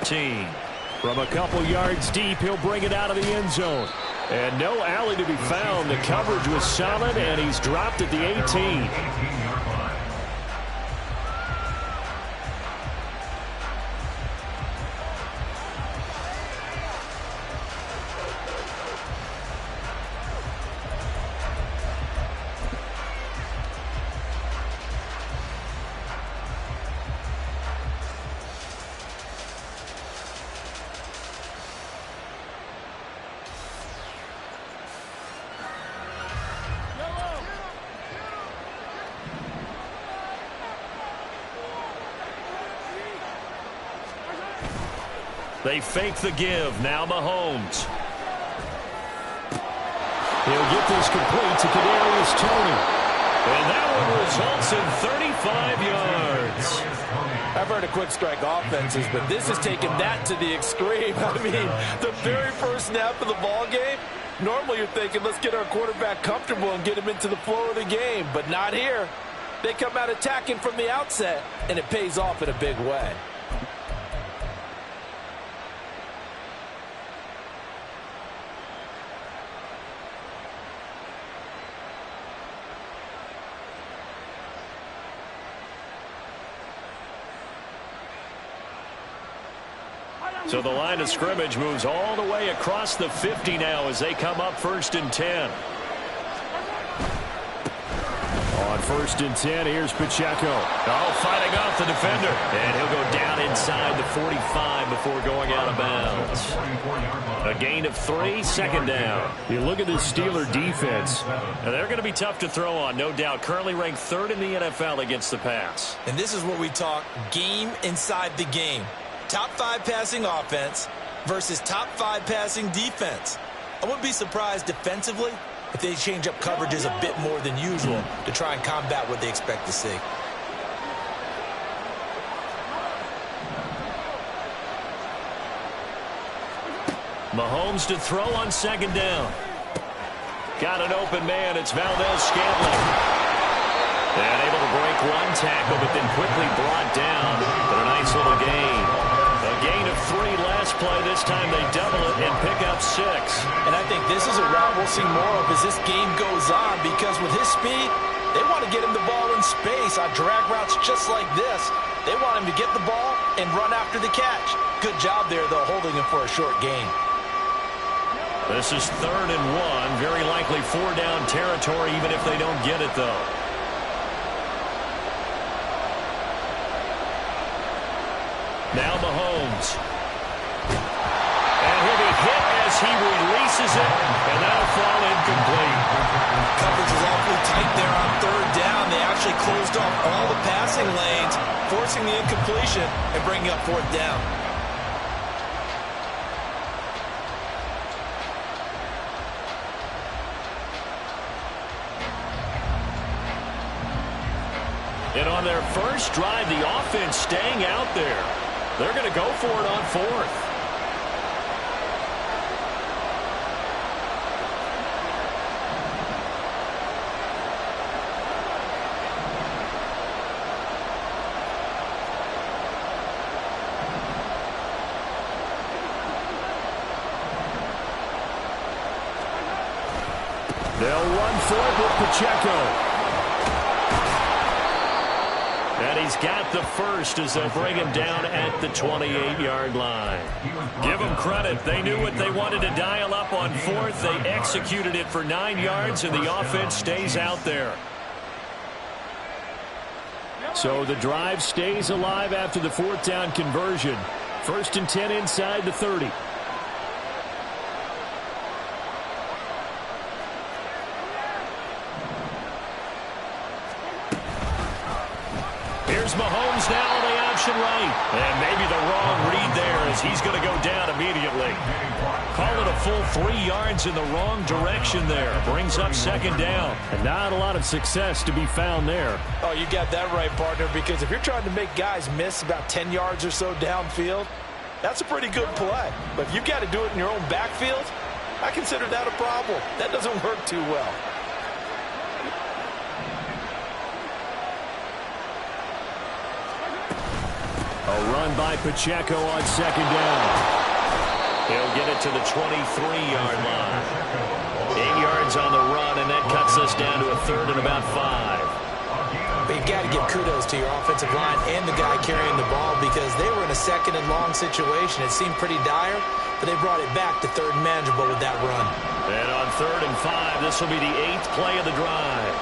13. From a couple yards deep, he'll bring it out of the end zone. And no alley to be found. The coverage was solid, and he's dropped at the 18. They fake the give. Now Mahomes. He'll get this complete to Kadarius Toney. And that one results in 35 yards. I've heard of quick strike offenses, but this has taken that to the extreme. I mean, the very first snap of the ball game, normally you're thinking, let's get our quarterback comfortable and get him into the flow of the game, but not here. They come out attacking from the outset, and it pays off in a big way. So the line of scrimmage moves all the way across the 50 now as they come up 1st and 10. On 1st and 10, here's Pacheco. Oh, fighting off the defender. And he'll go down inside the 45 before going out of bounds. A gain of 3, 2nd down. You look at this Steeler defense, and they're going to be tough to throw on, no doubt. Currently ranked 3rd in the NFL against the pass. And this is what we talk game inside the game. Top 5 passing offense versus top 5 passing defense. I wouldn't be surprised defensively if they change up coverages a bit more than usual to try and combat what they expect to see. Mahomes to throw on 2nd down. Got an open man. It's Valdez-Scantling. And able to break one tackle, but then quickly brought down. But a nice little gain. A gain of 3 last play. This time they double it and pick up 6. And I think this is a route we'll see more of as this game goes on, because with his speed, they want to get him the ball in space on drag routes just like this. They want him to get the ball and run after the catch. Good job there, though, holding him for a short gain. This is 3rd and 1. Very likely 4-down territory, even if they don't get it, though. Now Mahomes. And he'll be hit as he releases it, and that'll fall incomplete. Coverage is awfully tight there on 3rd down. They actually closed off all the passing lanes, forcing the incompletion and bringing up 4th down. And on their first drive, the offense staying out there. They're going to go for it on 4th. They'll run for it with Pacheco. And he's got the first as they'll bring him down at the 28-yard line. Give them credit. They knew what they wanted to dial up on 4th. They executed it for 9 yards, and the offense stays out there. So the drive stays alive after the 4th down conversion. 1st and 10 inside the 30. Here's Mahomes now on the option right. And maybe the wrong read there as he's going to go down immediately. Call it a full 3 yards in the wrong direction there. Brings up 2nd down. And not a lot of success to be found there. Oh, you got that right, partner, because if you're trying to make guys miss about 10 yards or so downfield, that's a pretty good play. But if you've got to do it in your own backfield, I consider that a problem. That doesn't work too well. A run by Pacheco on second down. He'll get it to the 23-yard line. 8 yards on the run, and that cuts us down to a third and about 5. But you've got to give kudos to your offensive line and the guy carrying the ball because they were in a second and long situation. It seemed pretty dire, but they brought it back to third and manageable with that run. And on 3rd and 5, this will be the 8th play of the drive.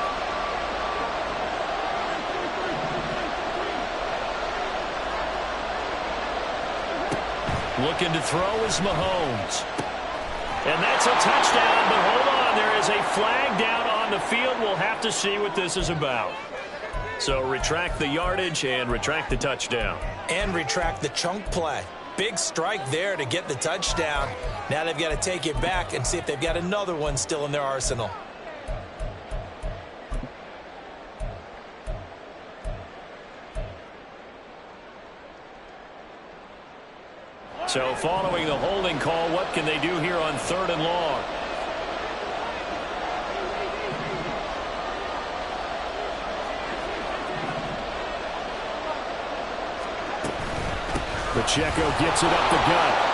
Looking to throw is Mahomes. And that's a touchdown, but hold on. There is a flag down on the field. We'll have to see what this is about. So retract the yardage and retract the touchdown. And retract the chunk play. Big strike there to get the touchdown. Now they've got to take it back and see if they've got another one still in their arsenal. So following the holding call, what can they do here on 3rd and long? Pacheco gets it up the gut.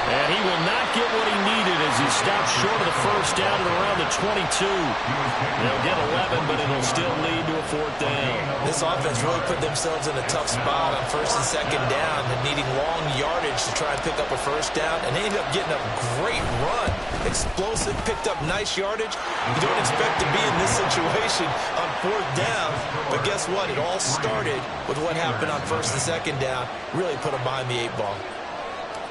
And he will not get what he needed as he stops short of the first down at around the 22. They'll get 11, but it'll still lead to a 4th down. This offense really put themselves in a tough spot on 1st and 2nd down and needing long yardage to try and pick up a 1st down. And they ended up getting a great run. Explosive, picked up nice yardage. You don't expect to be in this situation on 4th down. But guess what? It all started with what happened on 1st and 2nd down. Really put them behind the 8 ball.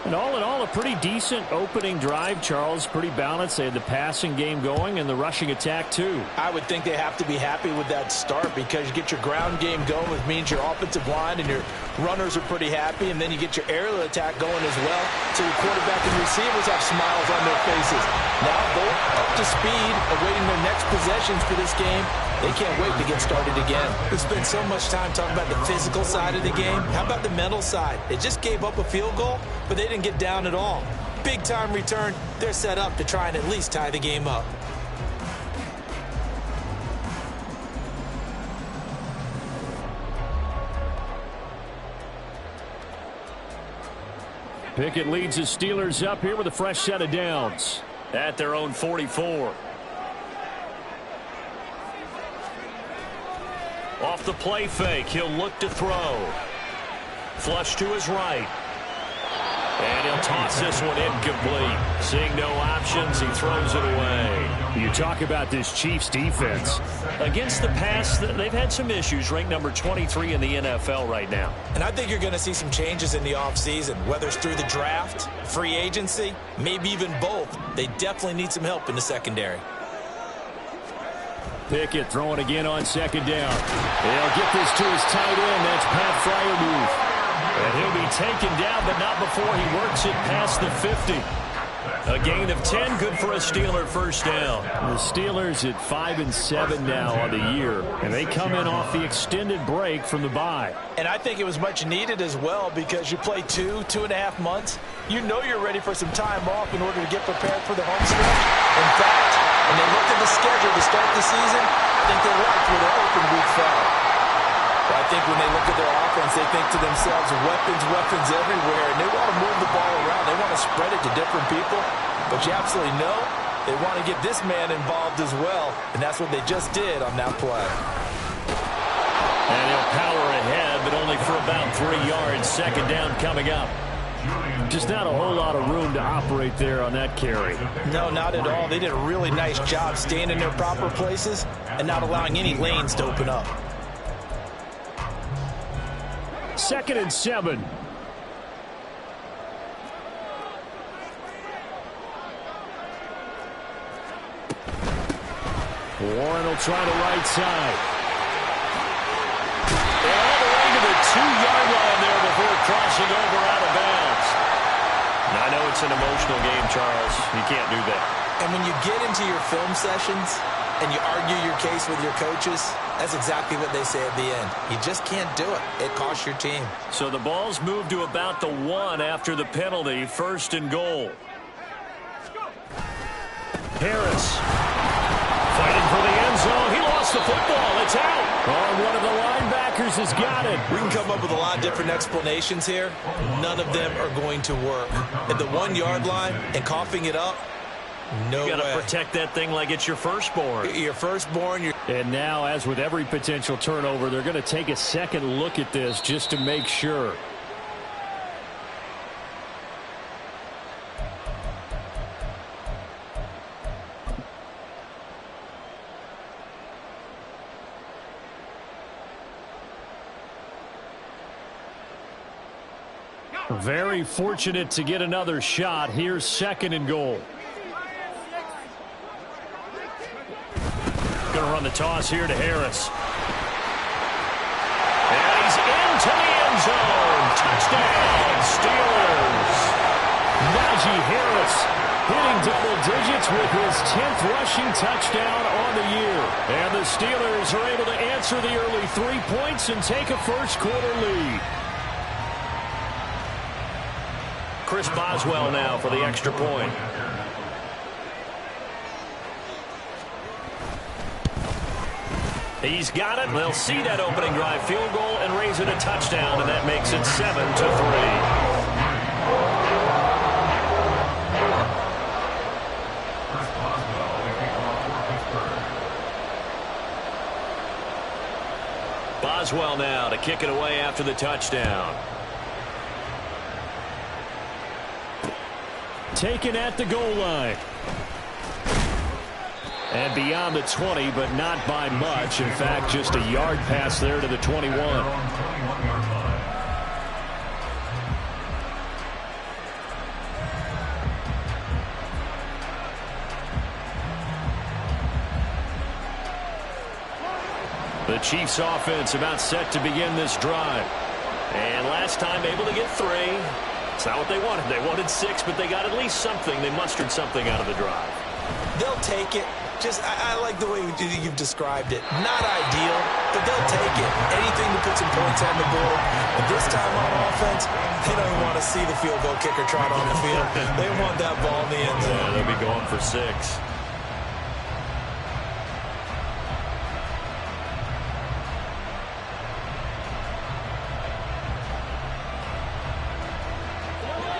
And all in all, a pretty decent opening drive, Charles. Pretty balanced. They had the passing game going and the rushing attack, too. I would think they have to be happy with that start because you get your ground game going, which means your offensive line and your runners are pretty happy, and then you get your aerial attack going as well. So your quarterback and receivers have smiles on their faces. Now they're up to speed, awaiting their next possessions for this game. They can't wait to get started again. We spent so much time talking about the physical side of the game. How about the mental side? They just gave up a field goal, but they didn't get down at all. Big time return. They're set up to try and at least tie the game up. Pickett leads the Steelers up here with a fresh set of downs at their own 44. Off the play fake, he'll look to throw. Flush to his right. And he'll toss this one incomplete. Seeing no options, he throws it away. You talk about this Chiefs defense. Against the pass, they've had some issues. Ranked number 23 in the NFL right now. And I think you're going to see some changes in the offseason, whether it's through the draft, free agency, maybe even both. They definitely need some help in the secondary. Pickett throwing again on second down. They'll get this to his tight end. That's Pat Freiermuth. And he'll be taken down, but not before he works it past the 50. A gain of 10, good for a Steeler first down. The Steelers at 5-7 now on the year, and they come in off the extended break from the bye. And I think it was much needed as well because you play 2.5 months. You know you're ready for some time off in order to get prepared for the home stretch. In fact, when they looked at the schedule to start the season, I think they liked where their open week fell. I think when they look at their offense, they think to themselves, weapons everywhere, and they want to move the ball around. They want to spread it to different people, but you absolutely know they want to get this man involved as well, and that's what they just did on that play. And he'll power ahead, but only for about 3 yards. Second down coming up. Just not a whole lot of room to operate there on that carry. No, not at all. They did a really nice job staying in their proper places and not allowing any lanes to open up. 2nd and 7. Warren will try the right side. All the way to the 2-yard line there before crossing over out of bounds. Now, I know it's an emotional game, Charles. You can't do that. And when you get into your film sessions and you argue your case with your coaches, that's exactly what they say at the end. You just can't do it. It costs your team. So the ball's moved to about the 1 after the penalty. 1st and goal. Harris Fighting for the end zone. He lost the football. It's out. Oh, one of the linebackers has got it. We can come up with a lot of different explanations here. None of them are going to work. At the 1-yard line and coughing it up, no way. You got to protect that thing like it's your firstborn. Your firstborn. And now, as with every potential turnover, they're going to take a second look at this just to make sure. Very fortunate to get another shot. Here's 2nd and goal. Going to run the toss here to Harris. And he's into the end zone. Touchdown, Steelers. Najee Harris hitting double digits with his 10th rushing touchdown on the year. And the Steelers are able to answer the early 3 points and take a first-quarter lead. Chris Boswell now for the extra point. He's got it. They'll see that opening drive field goal and raise it a touchdown, and that makes it 7-3. Boswell now to kick it away after the touchdown. Taken at the goal line. And beyond the 20, but not by much. In fact, just a yard pass there to the 21. The Chiefs offense about set to begin this drive. And last time able to get 3. It's not what they wanted. They wanted 6, but they got at least something. They mustered something out of the drive. They'll take it. I like the way you've described it. Not ideal, but they'll take it. Anything to put some points on the board. But this time on offense, they don't even want to see the field goal kicker trot on the field. They want that ball in the end zone. Yeah, they'll be going for 6.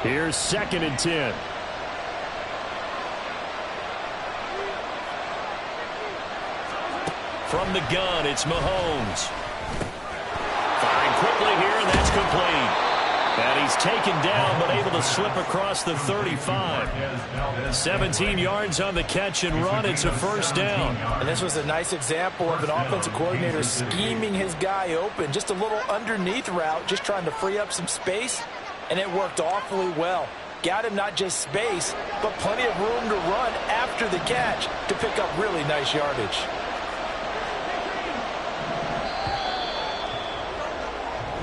Here's 2nd and 10. From the gun, it's Mahomes. Firing quickly here, and that's complete. And he's taken down, but able to slip across the 35. 17 yards on the catch and run. It's a first down. And this was a nice example of an offensive coordinator scheming his guy open. Just a little underneath route, just trying to free up some space. And it worked awfully well. Got him not just space, but plenty of room to run after the catch to pick up really nice yardage.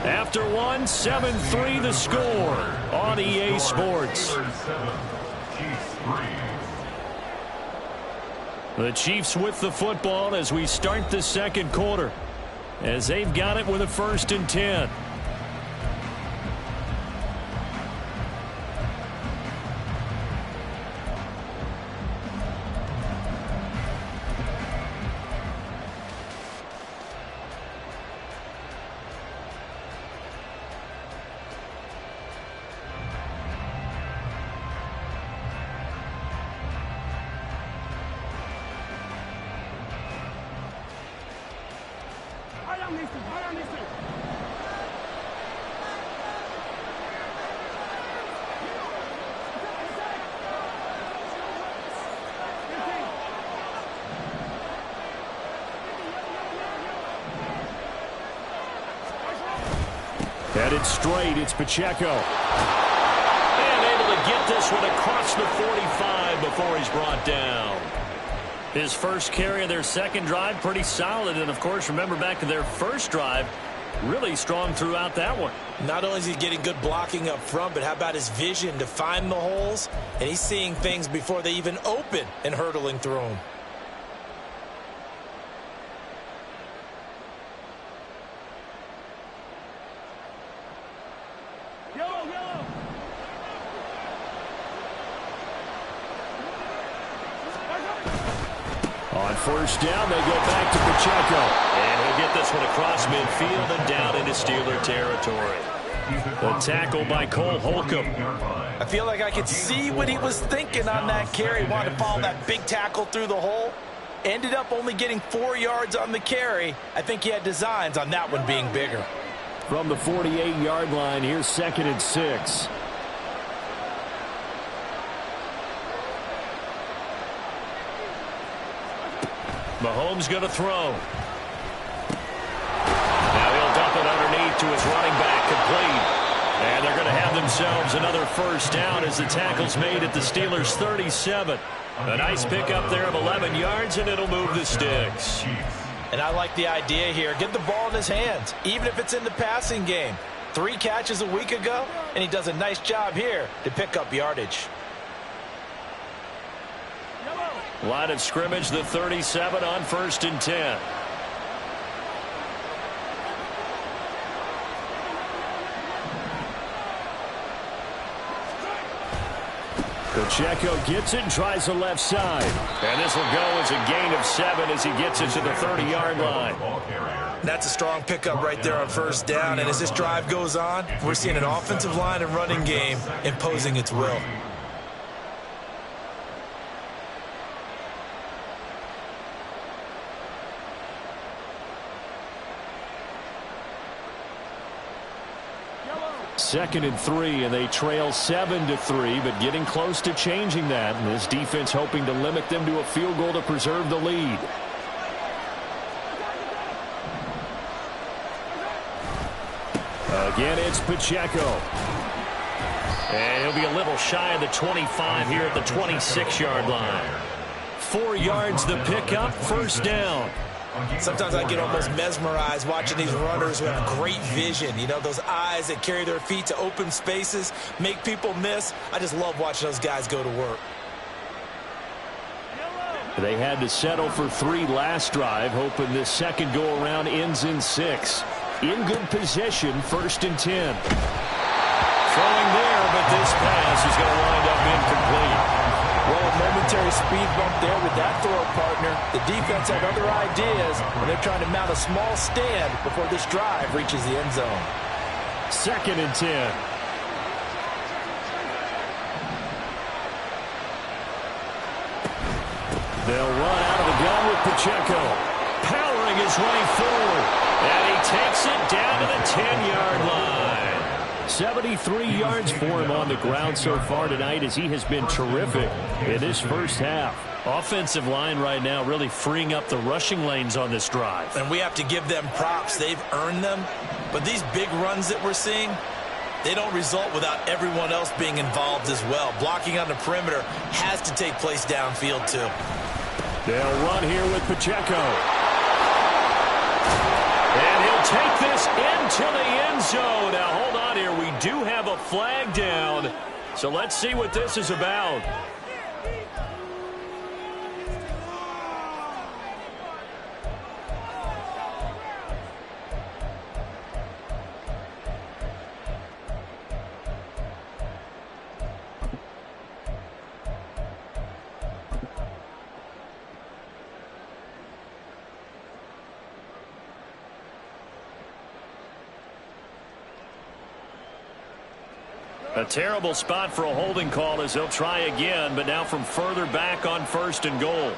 After 1, 7-3 the score on EA Sports. The Chiefs with the football as we start the second quarter, as they've got it with a 1st and 10. Headed straight, it's Pacheco. And able to get this one across the 45 before he's brought down. His first carry of their second drive, pretty solid. And, of course, remember back to their first drive, really strong throughout that one. Not only is he getting good blocking up front, but how about his vision to find the holes? And he's seeing things before they even open and hurtling through them. On first down, they go back to Pacheco. And he'll get this one across midfield and down into Steeler territory. The tackle by Cole Holcomb. I feel like I could see what he was thinking on that carry. Wanted to follow that big tackle through the hole. Ended up only getting 4 yards on the carry. I think he had designs on that one being bigger. From the 48-yard line, here's 2nd and 6. Mahomes going to throw. Now he'll dump it underneath to his running back, complete. And they're going to have themselves another first down as the tackle's made at the Steelers' 37. A nice pickup there of 11 yards, and it'll move the sticks. And I like the idea here. Get the ball in his hands, even if it's in the passing game. 3 catches a week ago, and he does a nice job here to pick up yardage. Line of scrimmage, the 37 on 1st and 10. Pacheco gets it and tries the left side. And this will go as a gain of 7 as he gets it to the 30-yard line. That's a strong pickup right there on first down. And as this drive goes on, we're seeing an offensive line and running game imposing its will. Second and 3, and they trail 7-3, but getting close to changing that. And this defense hoping to limit them to a field goal to preserve the lead. Again, it's Pacheco. And he'll be a little shy of the 25 here at the 26-yard line. 4 yards the pickup, first down. Sometimes I get almost mesmerized watching these runners who have great vision. You know, those eyes that carry their feet to open spaces, make people miss. I just love watching those guys go to work. They had to settle for 3 last drive, hoping this second go-around ends in 6. In good position, 1st and 10. Throwing there, but this pass is going to wind up incomplete. Well, a momentary speed bump there with that throw partner. The defense had other ideas, and they're trying to mount a small stand before this drive reaches the end zone. 2nd and 10. They'll run out of the gun with Pacheco. Powering his way forward. And he takes it down to the 10-yard line. 73 yards for him on the ground so far tonight as he has been terrific in this first half. Offensive line right now really freeing up the rushing lanes on this drive. And we have to give them props. They've earned them. But these big runs that we're seeing, they don't result without everyone else being involved as well. Blocking on the perimeter has to take place downfield too. They'll run here with Pacheco. And he'll take this into the end zone. Now, hold on here. We do have a flag down. So let's see what this is about. A terrible spot for a holding call as they'll try again, but now from further back on 1st and goal.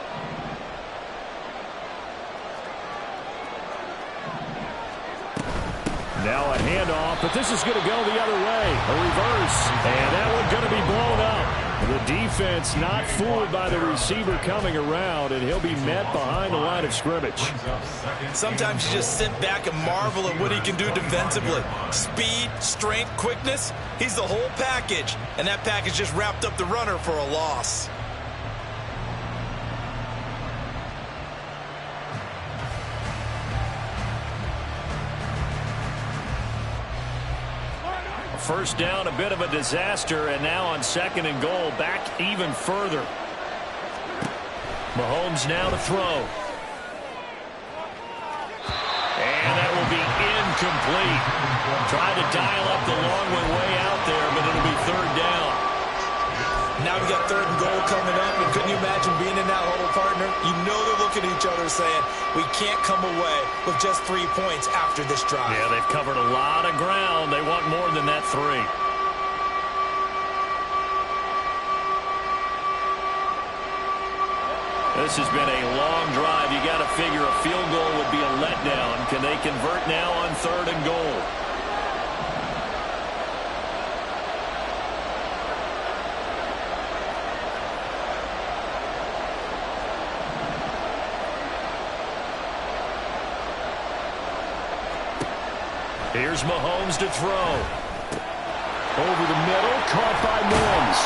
Now a handoff, but this is going to go the other way. A reverse, and that one's going to be blown up. The defense not fooled by the receiver coming around, and he'll be met behind the line of scrimmage. Sometimes you just sit back and marvel at what he can do defensively. Speed, strength, quickness, he's the whole package. And that package just wrapped up the runner for a loss. First down, a bit of a disaster, and now on 2nd and goal, back even further. Mahomes now to throw. And that will be incomplete. Tried to dial up the long one way out there, but it'll be 3rd down. Now we got 3rd and goal coming up, and couldn't you imagine being in that huddle, partner? You know they're looking at each other saying, we can't come away with just 3 points after this drive. Yeah, they've covered a lot of ground. They want more than that 3. This has been a long drive. You got to figure a field goal would be a letdown. Can they convert now on 3rd and goal? Here's Mahomes to throw. Over the middle, caught by Mims.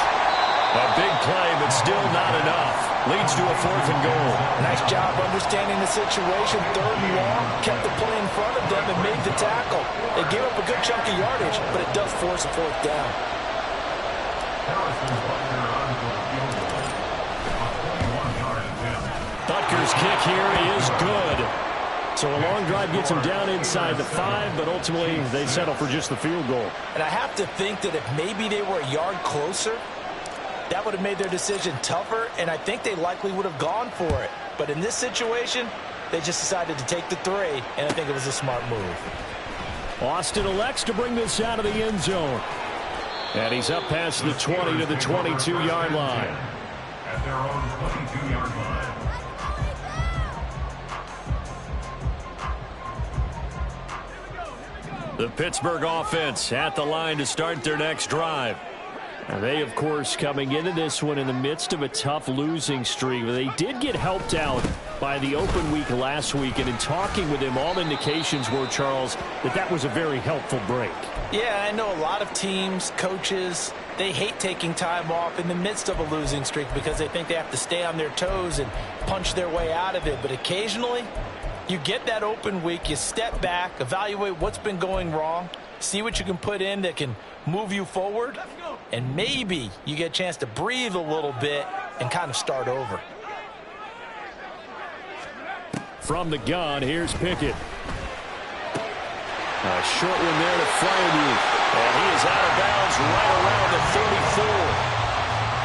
A big play, but still not enough. Leads to a 4th and goal. Nice job understanding the situation. 3rd and long, kept the play in front of them and made the tackle. They gave up a good chunk of yardage, but it does force a 4th down. Butker's kick here is good. So a long drive gets them down inside the 5, but ultimately they settle for just the field goal. And I have to think that if maybe they were a yard closer, that would have made their decision tougher, and I think they likely would have gone for it. But in this situation, they just decided to take the 3, and I think it was a smart move. Austin elects to bring this out of the end zone. And he's up past the 20 to the 22-yard line. At their own 22-yard line. The Pittsburgh offense at the line to start their next drive. And they, of course, coming into this one in the midst of a tough losing streak. They did get helped out by the open week last week, and in talking with him, all indications were, Charles, that was a very helpful break. Yeah, I know a lot of teams, coaches, they hate taking time off in the midst of a losing streak because they think they have to stay on their toes and punch their way out of it. But occasionally, you get that open week, you step back, evaluate what's been going wrong, see what you can put in that can move you forward, and maybe you get a chance to breathe a little bit and kind of start over. From the gun, here's Pickett. A short one there to Freiermuth. And he is out of bounds right around the 34.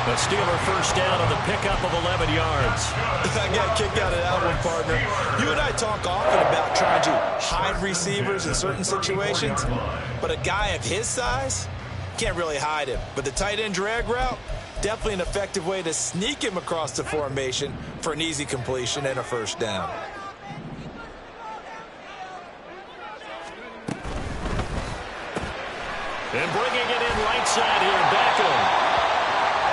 The Steeler first down on the pickup of 11 yards. I got a kick out of that one, partner. You and I talk often about trying to hide receivers in certain situations, but a guy of his size can't really hide him. But the tight end drag route, definitely an effective way to sneak him across the formation for an easy completion and a first down. And bringing it in right side here, Beckham.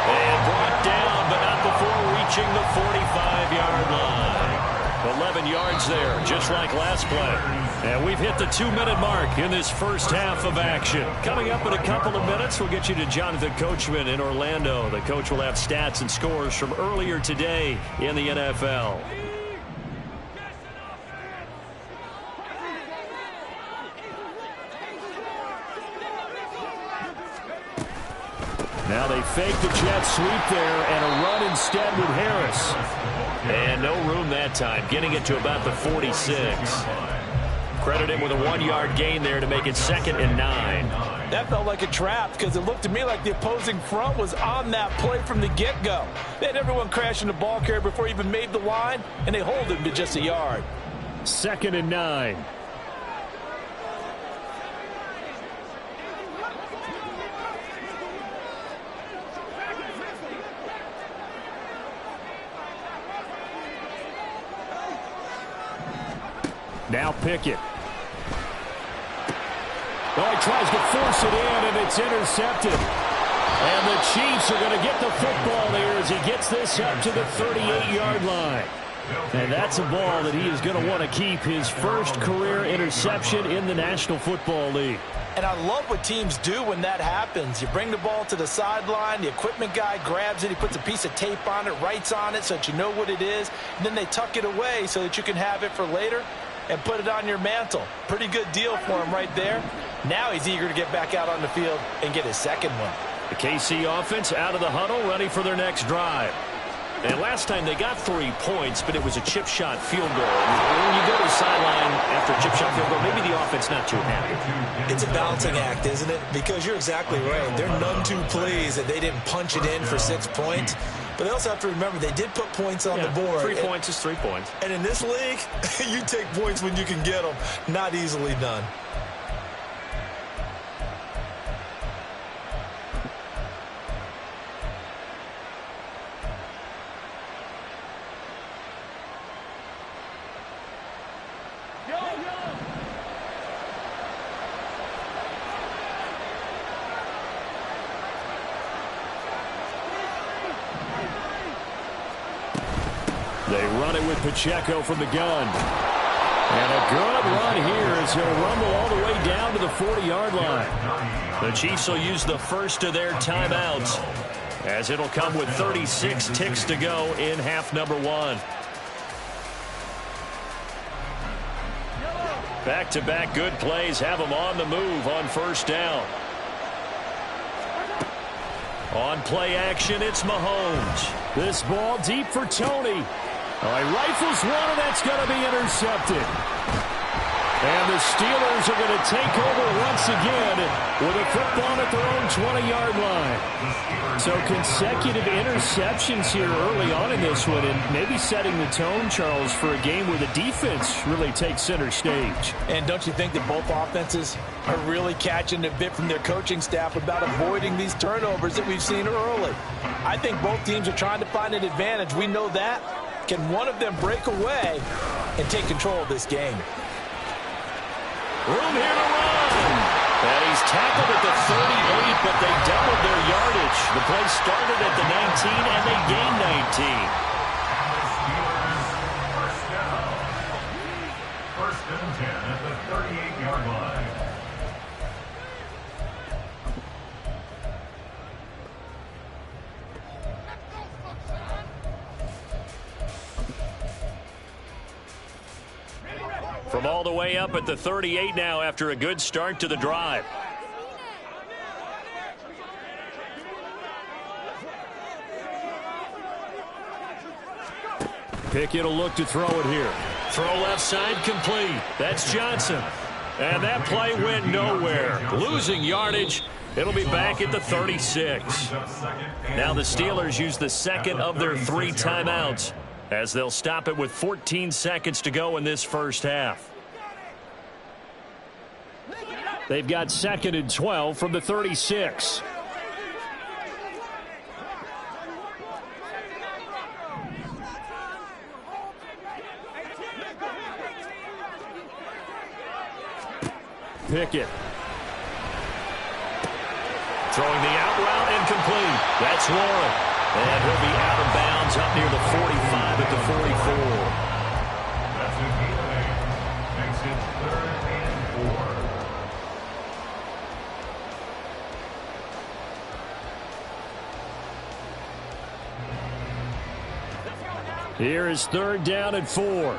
And brought down, but not before reaching the 45-yard line. 11 yards there, just like last play. And we've hit the 2-minute mark in this first half of action. Coming up in a couple of minutes, we'll get you to Jonathan Coachman in Orlando. The coach will have stats and scores from earlier today in the NFL. Now they fake the jet sweep there and a run instead with Harris. And no room that time, getting it to about the 46. Credit him with a 1-yard gain there to make it 2nd and 9. That felt like a trap because it looked to me like the opposing front was on that play from the get-go. They had everyone crashing the ball carrier before he even made the line, and they hold him to just a yard. 2nd and 9. Now Pickett. Oh, he tries to force it in, and it's intercepted. And the Chiefs are going to get the football there as he gets this up to the 38-yard line. And that's a ball that he is going to want to keep, his first career interception in the National Football League. And I love what teams do when that happens. You bring the ball to the sideline, the equipment guy grabs it, he puts a piece of tape on it, writes on it so that you know what it is, and then they tuck it away so that you can have it for later and put it on your mantle. Pretty good deal for him right there. Now he's eager to get back out on the field and get his second one. The KC offense out of the huddle, ready for their next drive. And last time they got 3 points, but it was a chip shot field goal. When you go to the sideline after a chip shot field goal, maybe the offense not too happy. It's a balancing act, isn't it? Because you're exactly right. They're none too pleased that they didn't punch it in for 6 points. But they also have to remember they did put points on the board. 3 points is 3 points. And in this league, you take points when you can get them. Not easily done. They run it with Pacheco from the gun. And a good run here as he'll rumble all the way down to the 40-yard line. The Chiefs will use the first of their timeouts as it'll come with 36 ticks to go in half number 1. Back-to-back good plays have them on the move on first down. On play action, it's Mahomes. This ball deep for Tony. All right, rifles one, and that's going to be intercepted. And the Steelers are going to take over once again with a football at their own 20-yard line. So consecutive interceptions here early on in this one, and maybe setting the tone, Charles, for a game where the defense really takes center stage. And don't you think that both offenses are really catching a bit from their coaching staff about avoiding these turnovers that we've seen early? I think both teams are trying to find an advantage. We know that. Can one of them break away and take control of this game? Room here to run. And he's tackled at the 38, but they doubled their yardage. The play started at the 19, and they gained 19. First and 10 at the 38-yard line. From all the way up at the 38 now after a good start to the drive. Pickett will look to throw it here. Throw left side complete. That's Johnson. And that play went nowhere. Losing yardage. It'll be back at the 36. Now the Steelers use the second of their 3 timeouts, as they'll stop it with 14 seconds to go in this first half. They've got 2nd and 12 from the 36. Pickett. Throwing the out route incomplete. That's Warren. And he'll be out of bounds up near the 45 at the 44. That's a gain. Makes it 3rd and 4. Here is 3rd down and 4.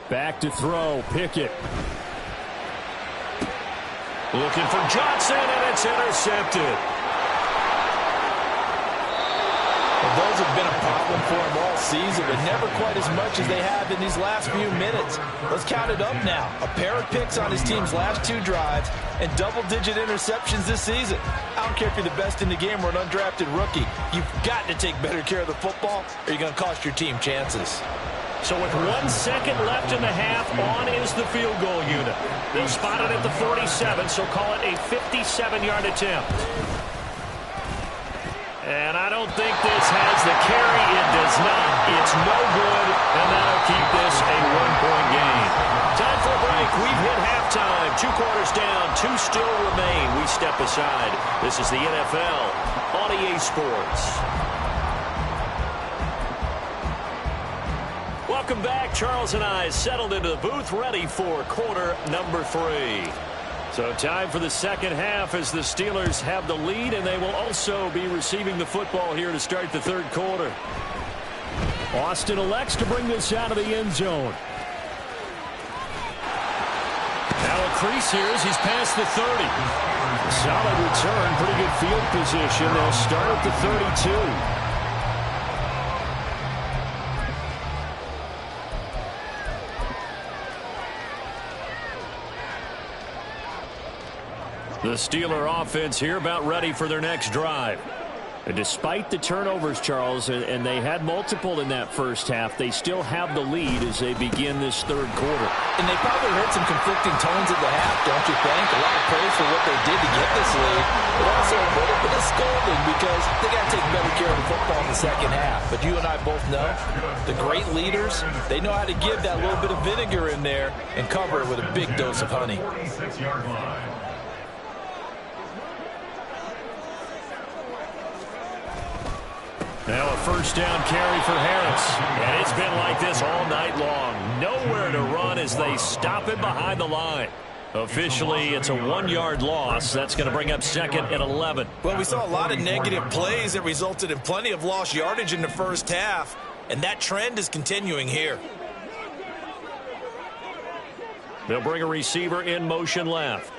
Back to throw, Pickett. Looking for Johnson, and it's intercepted. Well, those have been a problem for him all season, but never quite as much as they have in these last few minutes. Let's count it up now. A pair of picks on his team's last 2 drives and double-digit interceptions this season. I don't care if you're the best in the game or an undrafted rookie. You've got to take better care of the football, or you're going to cost your team chances. So with 1 second left in the half, on is the field goal unit. They'll spot it at the 47, so call it a 57-yard attempt. And I don't think this has the carry. It does not. It's no good, and that'll keep this a 1-point game. Time for a break. We've hit halftime. 2 quarters down, 2 still remain. We step aside. This is the NFL on EA Sports. Welcome back. Charles and I settled into the booth, ready for quarter number 3. So time for the second half as the Steelers have the lead, and they will also be receiving the football here to start the 3rd quarter. Austin elects to bring this out of the end zone. Now a crease here as he's past the 30. Solid return, pretty good field position. They'll start at the 32. The Steeler offense here about ready for their next drive. And despite the turnovers, Charles, and they had multiple in that first half, they still have the lead as they begin this third quarter. And they probably heard some conflicting tones at the half, don't you think? A lot of praise for what they did to get this lead, but also a little bit of scolding because they got to take better care of the football in the second half. But you and I both know the great leaders, they know how to give that little bit of vinegar in there and cover it with a big dose of honey. 46-yard line. Now a first down carry for Harris. And it's been like this all night long. Nowhere to run as they stop him behind the line. Officially, it's a 1-yard loss. That's going to bring up second and 11. Well, we saw a lot of negative plays that resulted in plenty of lost yardage in the first half. And that trend is continuing here. They'll bring a receiver in motion left.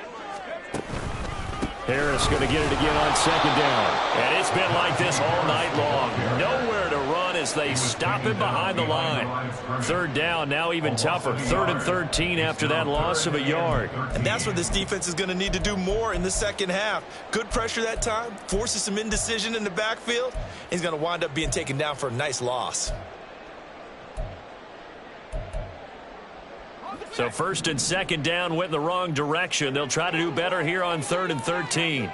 Harris going to get it again on second down. And it's been like this all night long. Nowhere to run as they stop him behind the line. Third down, now even tougher. 3rd and 13 after that loss of a yard. And that's what this defense is going to need to do more in the second half. Good pressure that time, forces some indecision in the backfield. He's going to wind up being taken down for a nice loss. So first and second down went in the wrong direction. They'll try to do better here on 3rd and 13.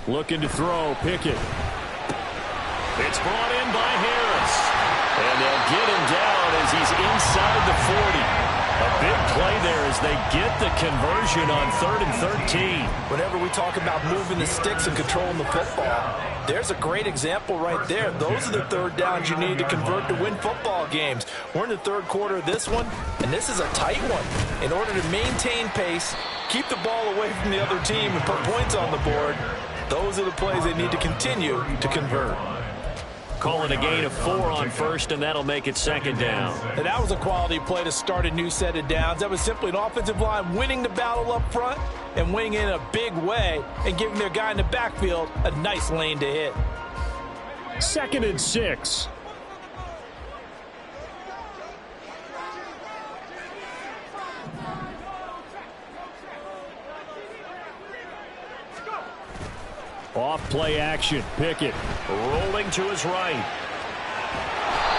Looking to throw, Pickett. It's brought in by Harris. And they'll get him down as he's inside the 40. A big play there as they get the conversion on 3rd and 13. Whenever we talk about moving the sticks and controlling the football, there's a great example right there. Those are the third downs you need to convert to win football games. We're in the third quarter of this one, and this is a tight one. In order to maintain pace, keep the ball away from the other team, and put points on the board, those are the plays they need to continue to convert. Calling a gain of 4 on first, and that'll make it second down. And that was a quality play to start a new set of downs. That was simply an offensive line winning the battle up front and winning in a big way and giving their guy in the backfield a nice lane to hit. 2nd and 6. Off play action. Pickett rolling to his right.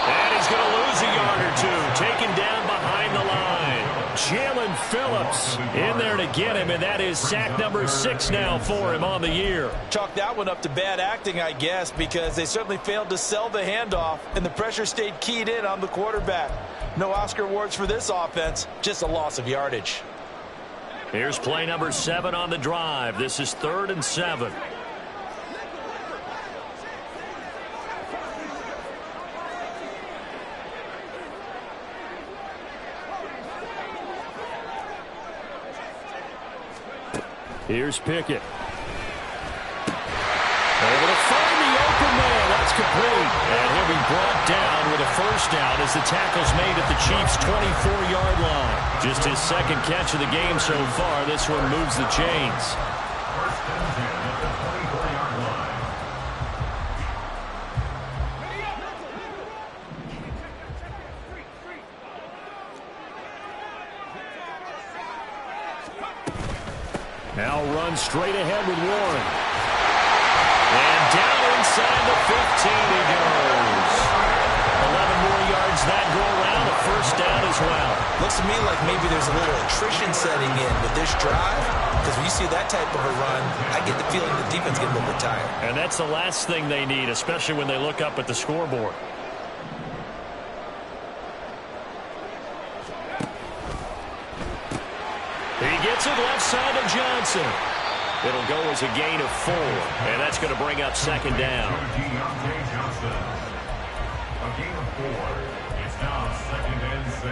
And he's going to lose a yard or two. Taken down behind the line. Jalen Phillips in there to get him, and that is sack number 6 now for him on the year. Chalk that one up to bad acting, I guess, because they certainly failed to sell the handoff, and the pressure stayed keyed in on the quarterback. No Oscar awards for this offense, just a loss of yardage. Here's play number 7 on the drive. This is 3rd and 7. Here's Pickett. Able to find the open man. That's complete. And he'll be brought down with a first down as the tackle's made at the Chiefs' 24-yard line. Just his second catch of the game so far. This one moves the chains. First and 10 at the 24-yard line. Now run straight ahead with Warren. And down inside the 15 he goes. 11 more yards that go around. A first down as well. Looks to me like maybe there's a little attrition setting in with this drive, because when you see that type of a run, I get the feeling the defense gets a little bit tired. And that's the last thing they need, especially when they look up at the scoreboard. He gets it left side to Johnson. It'll go as a gain of 4, and that's going to bring up second down. Deontay Johnson. A gain of 4. It's now 2nd and 6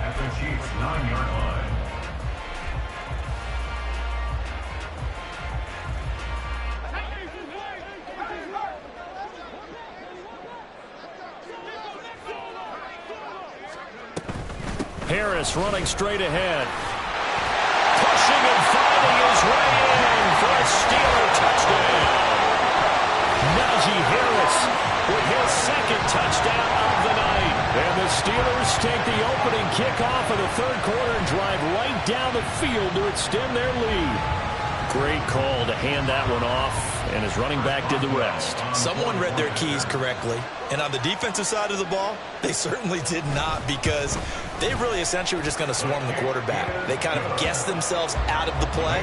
at the Chiefs' 9-yard line. Harris running straight ahead. Pushing and finding his way in for a Steeler touchdown. Najee Harris with his second touchdown of the night. And the Steelers take the opening kickoff of the third quarter and drive right down the field to extend their lead. Great call to hand that one off, and his running back did the rest. Someone read their keys correctly, and on the defensive side of the ball, they certainly did not, because they really essentially were just going to swarm the quarterback. They kind of guessed themselves out of the play,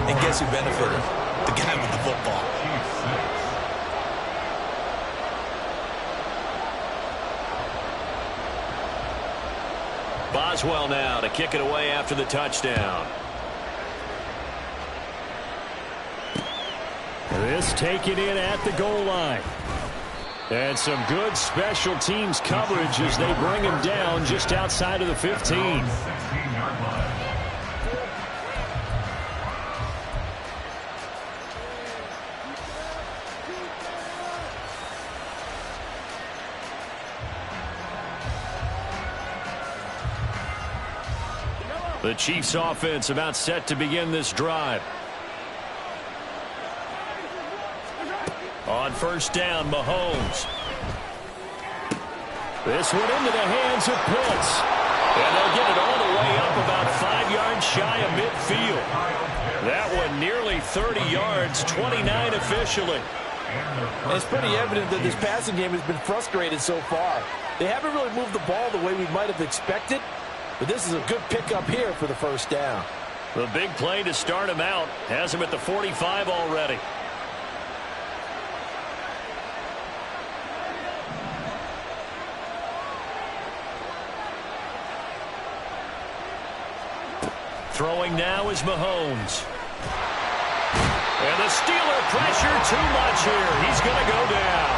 and guess who benefited? The guy with the football. Boswell now to kick it away after the touchdown. This taken in at the goal line. And some good special teams coverage as they bring him down just outside of the 15. 16-yard line. The Chiefs offense about set to begin this drive. On first down, Mahomes. This one into the hands of Pitts. And they'll get it all the way up about 5 yards shy of midfield. That one nearly 30 yards, 29 officially. And it's pretty evident that this passing game has been frustrated so far. They haven't really moved the ball the way we might have expected, but this is a good pickup here for the first down. The big play to start him out has him at the 45 already. Throwing now is Mahomes. And the Steeler pressure too much here. He's going to go down.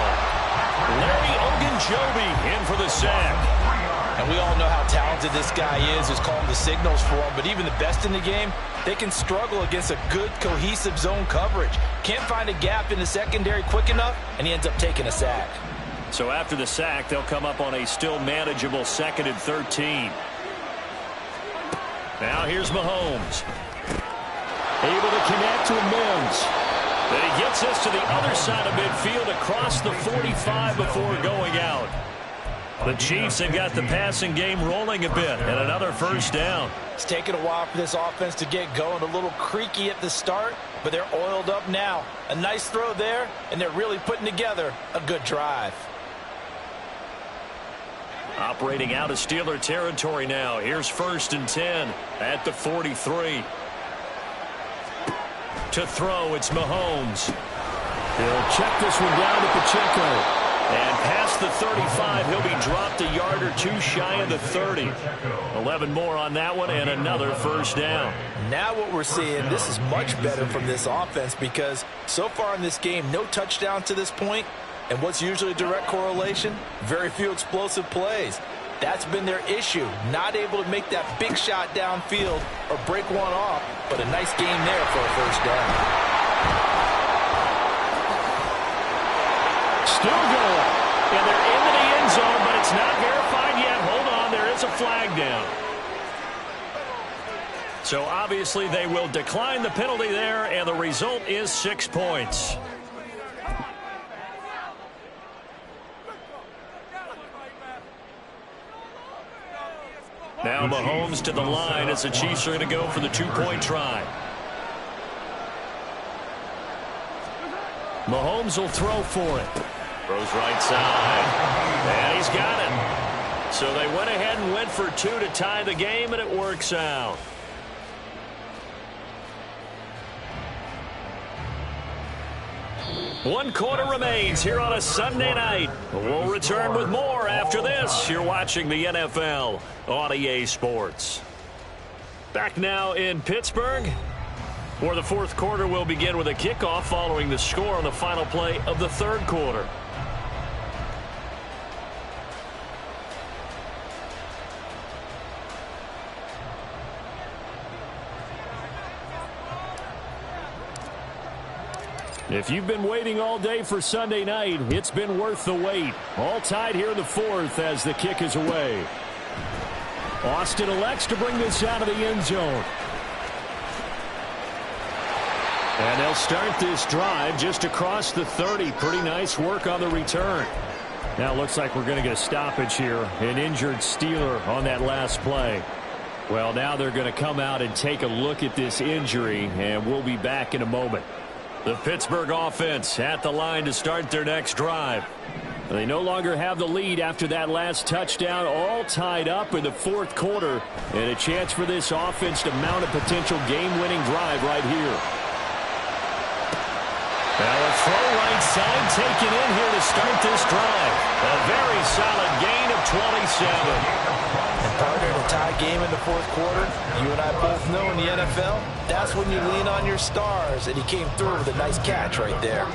Larry Ogunjobi in for the sack. And we all know how talented this guy is who's calling the signals for him. But even the best in the game, they can struggle against a good, cohesive zone coverage. Can't find a gap in the secondary quick enough, and he ends up taking a sack. So after the sack, they'll come up on a still manageable 2nd and 13. Now here's Mahomes. Able to connect to Mims. Then he gets us to the other side of midfield across the 45 before going out. The Chiefs have got the passing game rolling a bit, and another first down. It's taken a while for this offense to get going. A little creaky at the start, but they're oiled up now. A nice throw there, and they're really putting together a good drive. Operating out of Steeler territory now. Here's 1st and 10 at the 43. To throw, it's Mahomes. He'll check this one down to Pacheco. And past the 35, he'll be dropped a yard or two shy of the 30. 11 more on that one, and another first down. Now what we're seeing, this is much better from this offense, because so far in this game, no touchdown to this point. And what's usually a direct correlation? Very few explosive plays. That's been their issue. Not able to make that big shot downfield or break one off, but a nice game there for a first down. Still going. And they're into the end zone, but it's not verified yet. Hold on, there is a flag down. So obviously they will decline the penalty there, and the result is 6 points. Now Mahomes to the line as the Chiefs are going to go for the 2-point try. Mahomes will throw for it. Throws right side. And he's got it. So they went ahead and went for 2 to tie the game, and it works out. One quarter remains here on a Sunday night. We'll return with more after this. You're watching the NFL on EA Sports. Back now in Pittsburgh, where the fourth quarter will begin with a kickoff following the score on the final play of the third quarter. If you've been waiting all day for Sunday night, it's been worth the wait. All tied here in the fourth as the kick is away. Austin elects to bring this out of the end zone. And they'll start this drive just across the 30. Pretty nice work on the return. Now it looks like we're going to get a stoppage here. An injured Steeler on that last play. Well, now they're going to come out and take a look at this injury, and we'll be back in a moment. The Pittsburgh offense at the line to start their next drive. They no longer have the lead after that last touchdown, all tied up in the fourth quarter, and a chance for this offense to mount a potential game-winning drive right here. Now a throw right side taken in here to start this drive. A very solid gain of 27. And partner, in a tie game in the fourth quarter, you and I both know in the NFL, that's when you lean on your stars, and he came through with a nice catch right there.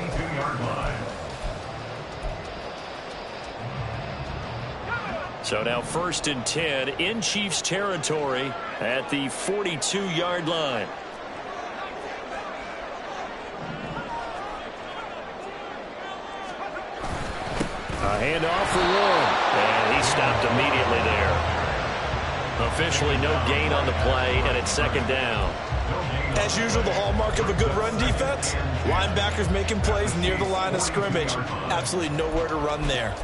So now 1st and 10 in Chiefs territory at the 42-yard line. A handoff for Warren, and he stopped immediately there. Officially no gain on the play, and it's 2nd down. As usual, the hallmark of a good run defense, linebackers making plays near the line of scrimmage. Absolutely nowhere to run there.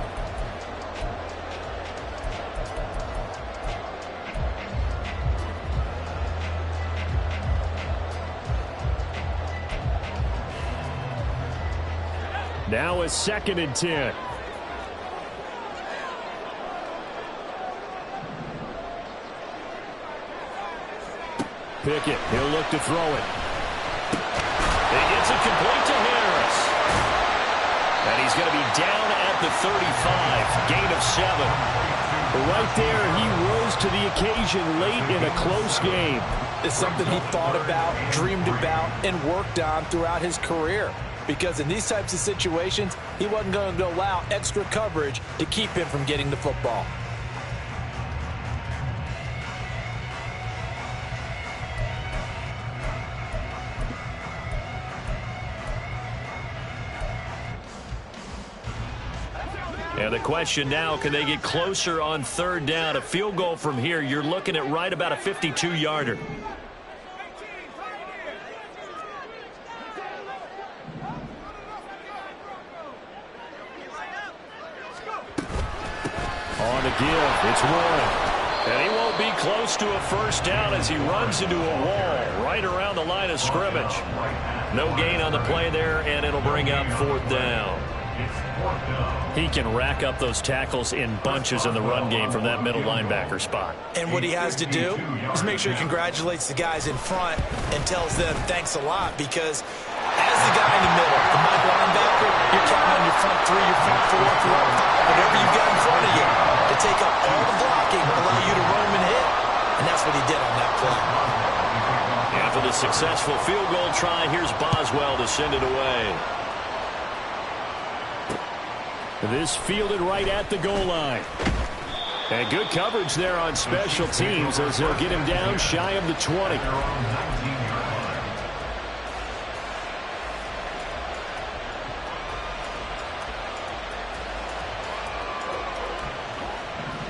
Now a 2nd and 10. Pickett, he'll look to throw it. He gets it complete to Harris. And he's going to be down at the 35, gain of 7. But right there, he rose to the occasion late in a close game. It's something he thought about, dreamed about, and worked on throughout his career. Because in these types of situations, he wasn't going to allow extra coverage to keep him from getting the football. And the question now, can they get closer on 3rd down? A field goal from here, you're looking at right about a 52-yarder. On the give, it's Warren. And he won't be close to a 1st down as he runs into a wall right around the line of scrimmage. No gain on the play there, and it'll bring up 4th down. He can rack up those tackles in bunches in the run game from that middle linebacker spot. And what he has to do is make sure he congratulates the guys in front and tells them thanks a lot, because as the guy in the middle, the Mike linebacker, you're counting on your front 3, your front 4, your front 5, whatever you've got in front of you to take up all the blocking, allow you to run and hit. And that's what he did on that play. And for the successful field goal try, here's Boswell to send it away. This fielded right at the goal line. And good coverage there on special teams as they'll get him down shy of the 20.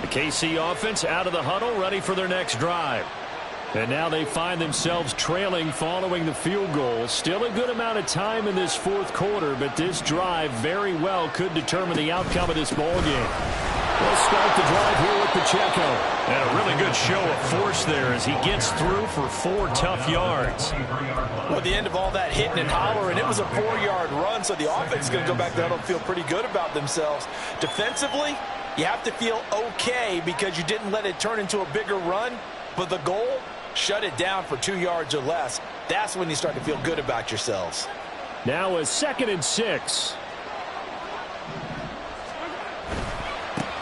The KC offense out of the huddle, ready for their next drive. And now they find themselves trailing following the field goal. Still a good amount of time in this fourth quarter, but this drive very well could determine the outcome of this ball game. We'll start the drive here with Pacheco. And a really good show of force there as he gets through for 4 tough yards. Well, at the end of all that hitting and hollering, it was a 4-yard run, so the offense is going to go back there and feel pretty good about themselves. Defensively, you have to feel okay because you didn't let it turn into a bigger run, but the goal, shut it down for 2 yards or less. That's when you start to feel good about yourselves. Now a 2nd and 6.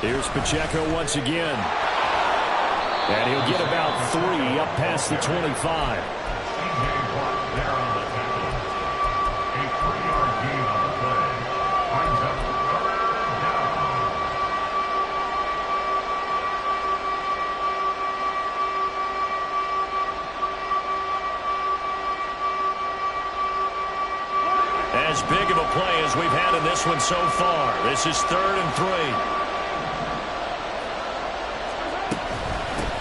Here's Pacheco once again. And he'll get about 3 up past the 25. As big of a play as we've had in this one so far. This is 3rd and 3.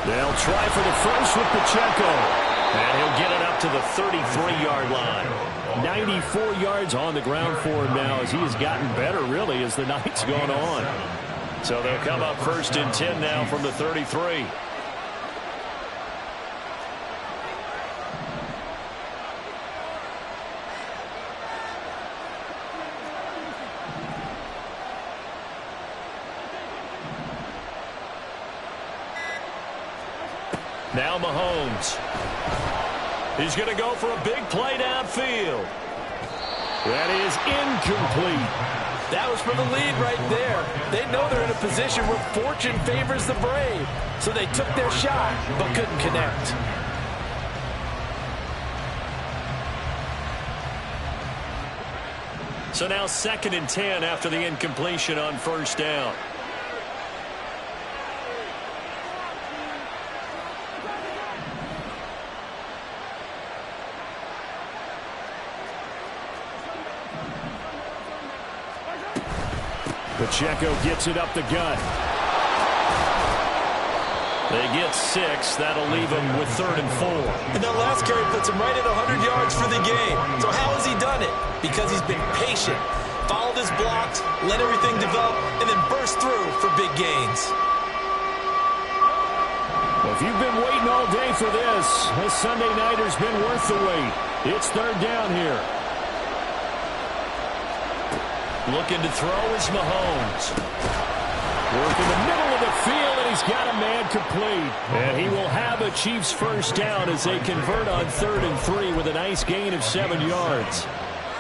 They'll try for the first with Pacheco. And he'll get it up to the 33-yard line. 94 yards on the ground for him now as he has gotten better, really, as the night's gone on. So they'll come up 1st and 10 now from the 33. Now Mahomes. He's going to go for a big play downfield. That is incomplete. That was for the lead right there. They know they're in a position where fortune favors the brave. So they took their shot, but couldn't connect. So now 2nd and 10 after the incompletion on 1st down. Pacheco gets it up the gut. They get 6. That'll leave him with 3rd and 4. And that last carry puts him right at 100 yards for the game. So how has he done it? Because he's been patient, followed his blocks, let everything develop, and then burst through for big gains. Well, if you've been waiting all day for this Sunday nighter's been worth the wait. It's 3rd down here. Looking to throw is Mahomes. Working the middle of the field, and he's got a man complete. And he will have a Chiefs 1st down as they convert on 3rd and 3 with a nice gain of 7 yards.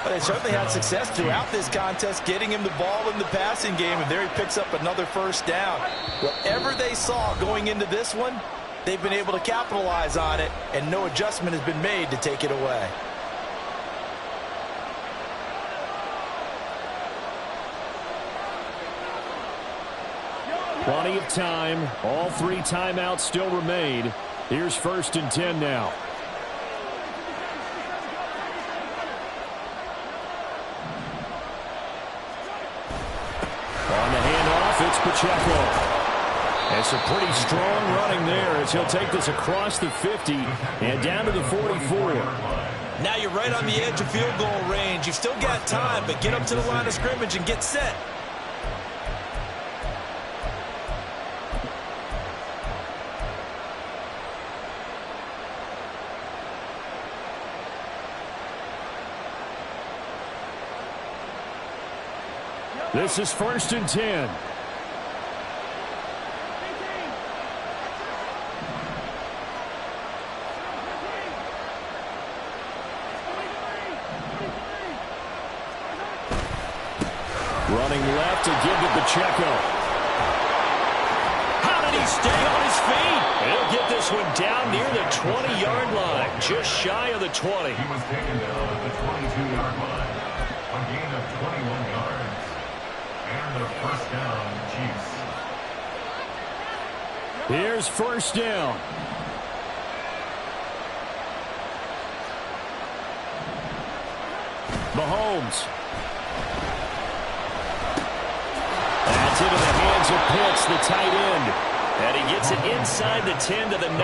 But they certainly had success throughout this contest, getting him the ball in the passing game, and there he picks up another 1st down. Whatever they saw going into this one, they've been able to capitalize on it, and no adjustment has been made to take it away. Plenty of time. All 3 timeouts still remain. Here's 1st and 10 now. On the handoff, it's Pacheco. And some pretty strong running there as he'll take this across the 50 and down to the 44. Now you're right on the edge of field goal range. You've still got time, but get up to the line of scrimmage and get set. This is 1st and 10. Running left to give to Pacheco. How did he stay on his feet? He'll get this one down near the 20-yard line, just shy of the 20. He was taken down at the 22-yard line. A gain of 21 yards. And the 1st down, Chiefs. Here's 1st down. Mahomes. That's into the hands of Pitts, the tight end. And he gets it inside the 10 to the 9.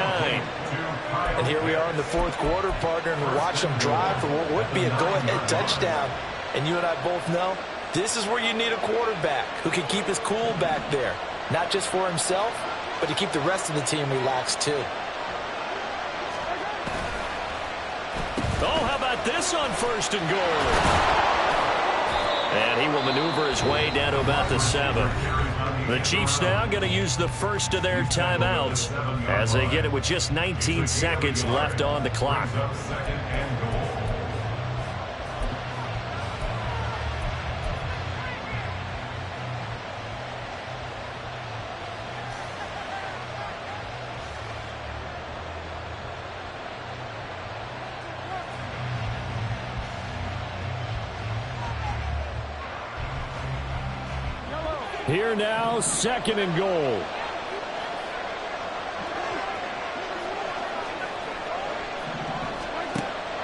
And here we are in the 4th quarter, partner, and watch them drive for what would be a go-ahead touchdown. And you and I both know this is where you need a quarterback who can keep his cool back there. Not just for himself, but to keep the rest of the team relaxed too. Oh, how about this on 1st and goal? And he will maneuver his way down to about the 7. The Chiefs now going to use the first of their timeouts as they get it with just 19 seconds left on the clock. Here now, 2nd and goal.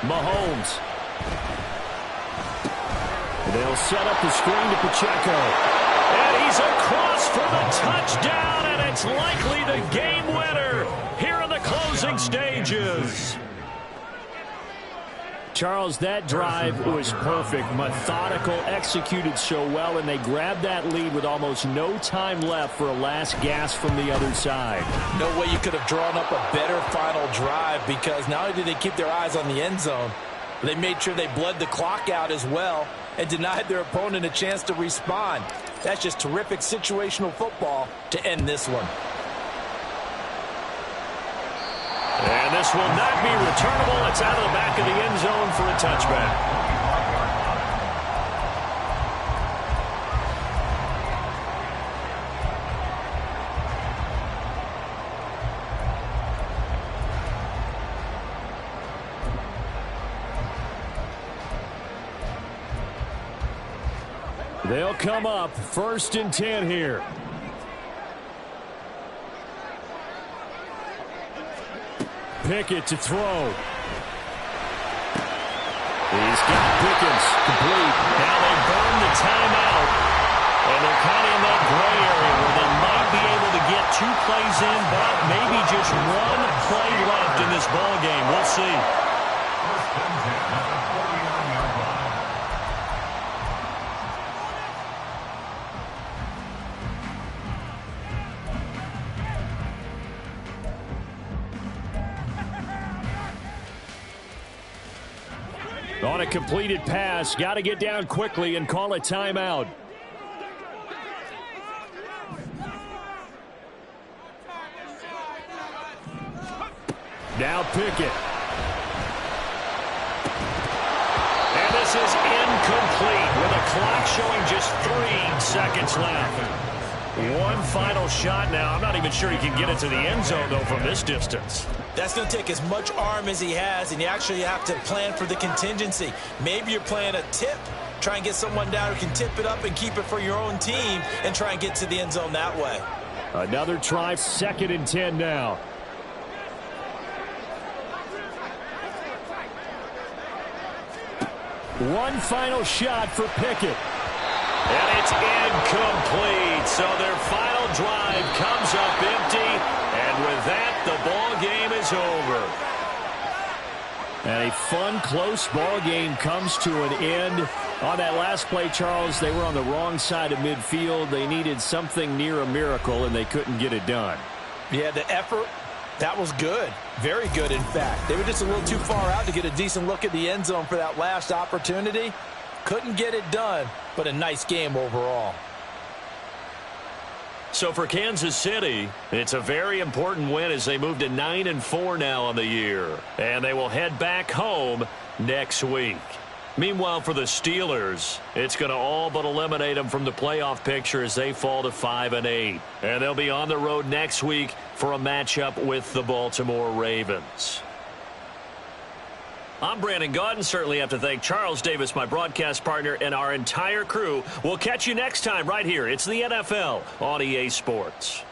Mahomes. They'll set up the screen to Pacheco. And he's across for the touchdown, and it's likely the game winner. closing stages. Charles, that drive was perfect, methodical, executed so well, and they grabbed that lead with almost no time left for a last gasp from the other side. No way you could have drawn up a better final drive, because not only did they keep their eyes on the end zone, they made sure they bled the clock out as well and denied their opponent a chance to respond. That's just terrific situational football to end this one. And this will not be returnable. It's out of the back of the end zone for a touchback. They'll come up 1st and 10 here. Pickett to throw. He's got Pickens complete. Now they burn the timeout. And they're kind of in that gray area where they might be able to get 2 plays in, but maybe just 1 play left in this ball game. We'll see. First and 10 at the 49-yard line. On a completed pass, got to get down quickly and call a timeout. Now Pickett. And this is incomplete with a clock showing just 3 seconds left. One final shot now. I'm not even sure he can get it to the end zone, though, from this distance. That's going to take as much arm as he has, and you actually have to plan for the contingency. Maybe you're playing a tip. Try and get someone down who can tip it up and keep it for your own team and try and get to the end zone that way. Another try, 2nd and 10 now. One final shot for Pickett. And it's incomplete. So their final drive comes up empty. And with that, the ball game is over. And a fun, close ball game comes to an end. On that last play, Charles, they were on the wrong side of midfield. They needed something near a miracle, and they couldn't get it done. Yeah, the effort, that was good. Very good, in fact. They were just a little too far out to get a decent look at the end zone for that last opportunity. Couldn't get it done, but a nice game overall. So for Kansas City, it's a very important win as they move to 9-4 now on the year. And they will head back home next week. Meanwhile, for the Steelers, it's going to all but eliminate them from the playoff picture as they fall to 5-8. And they'll be on the road next week for a matchup with the Baltimore Ravens. I'm Brandon Gaudin. Certainly have to thank Charles Davis, my broadcast partner, and our entire crew. We'll catch you next time right here. It's the NFL on EA Sports.